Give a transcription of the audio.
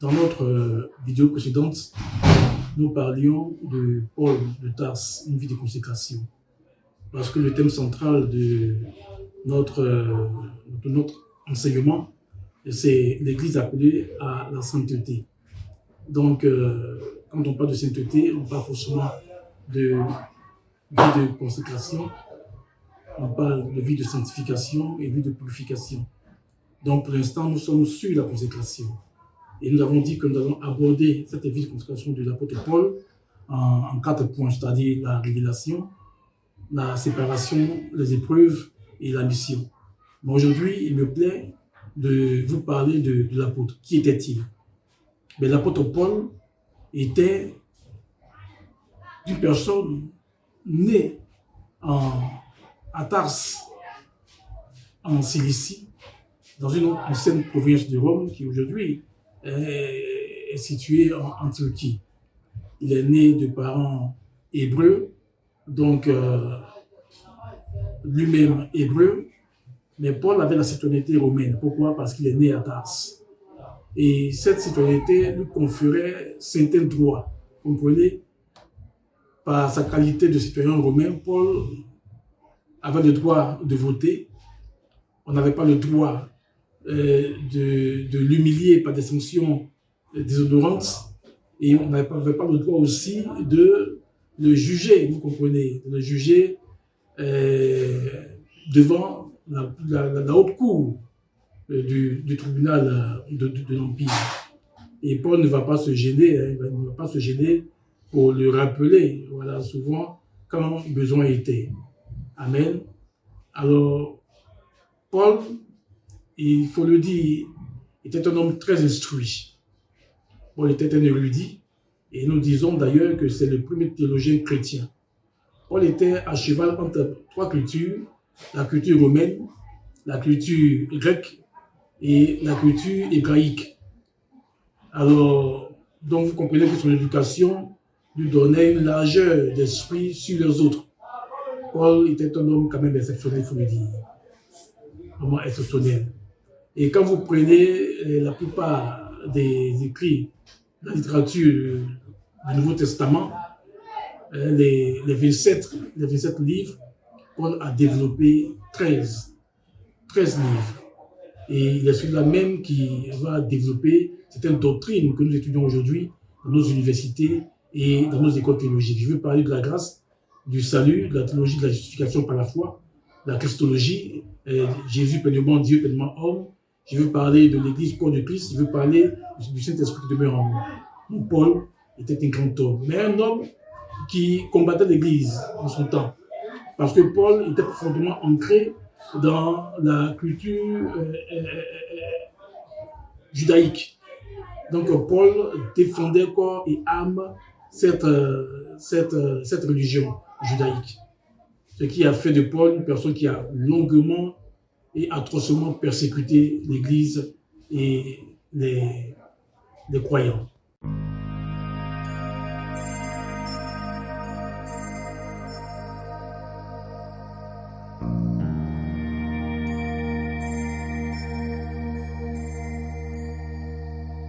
Dans notre vidéo précédente, nous parlions de Paul de Tarse, une vie de consécration. Parce que le thème central de notre enseignement, c'est l'Église appelée à la sainteté. Donc, quand on parle de sainteté, on parle forcément de vie de consécration, on parle de vie de sanctification et vie de purification. Donc, pour l'instant, nous sommes sur la consécration. Et nous avons dit que nous allons aborder cette vie de consécration de l'apôtre Paul en 4 points, c'est-à-dire la révélation, la séparation, les épreuves et la mission. Mais aujourd'hui, il me plaît de vous parler de l'apôtre. Qui était-il? L'apôtre Paul était une personne née à Tarse, en Cilicie, dans une ancienne province de Rome qui aujourd'hui est située en Turquie. Il est né de parents hébreux, donc lui-même hébreu, mais Paul avait la citoyenneté romaine. Pourquoi? Parce qu'il est né à Tarse. Et cette citoyenneté lui conférait certains droits. Vous comprenez? Par sa qualité de citoyen romain, Paul avait le droit de voter. On n'avait pas le droit de l'humilier par des sanctions déshonorantes. Et on n'avait pas le droit aussi de le juger, vous comprenez, de le juger devant la haute cour du tribunal de l'Empire. Et Paul ne va pas se gêner, il ne va pas se gêner pour le rappeler, voilà, souvent, quand besoin était. Amen. Alors, Paul, il faut le dire, était un homme très instruit. Paul était un érudit, et nous disons d'ailleurs que c'est le premier théologien chrétien. Paul était à cheval entre 3 cultures, la culture romaine, la culture grecque et la culture hébraïque. Alors, donc vous comprenez que son éducation lui donnait une largeur d'esprit sur les autres. Paul était un homme quand même exceptionnel, il faut le dire. Vraiment exceptionnel. Et quand vous prenez la plupart des écrits de la littérature du Nouveau Testament, les 27 livres, Paul a développé 13 livres. Et il est celui-là même qui va développer certaines doctrines que nous étudions aujourd'hui dans nos universités et dans nos écoles théologiques. Je veux parler de la grâce, du salut, de la théologie de la justification par la foi, de la christologie, Jésus pleinement Dieu, pleinement homme. Je veux parler de l'Église, corps de Christ. Je veux parler du Saint-Esprit qui demeure en nous. Donc Paul était un grand homme, mais un homme qui combattait l'Église en son temps. Parce que Paul était profondément ancré dans la culture judaïque. Donc Paul défendait corps et âme cette religion judaïque. Ce qui a fait de Paul une personne qui a longuement et atrocement persécuté l'Église et les croyants.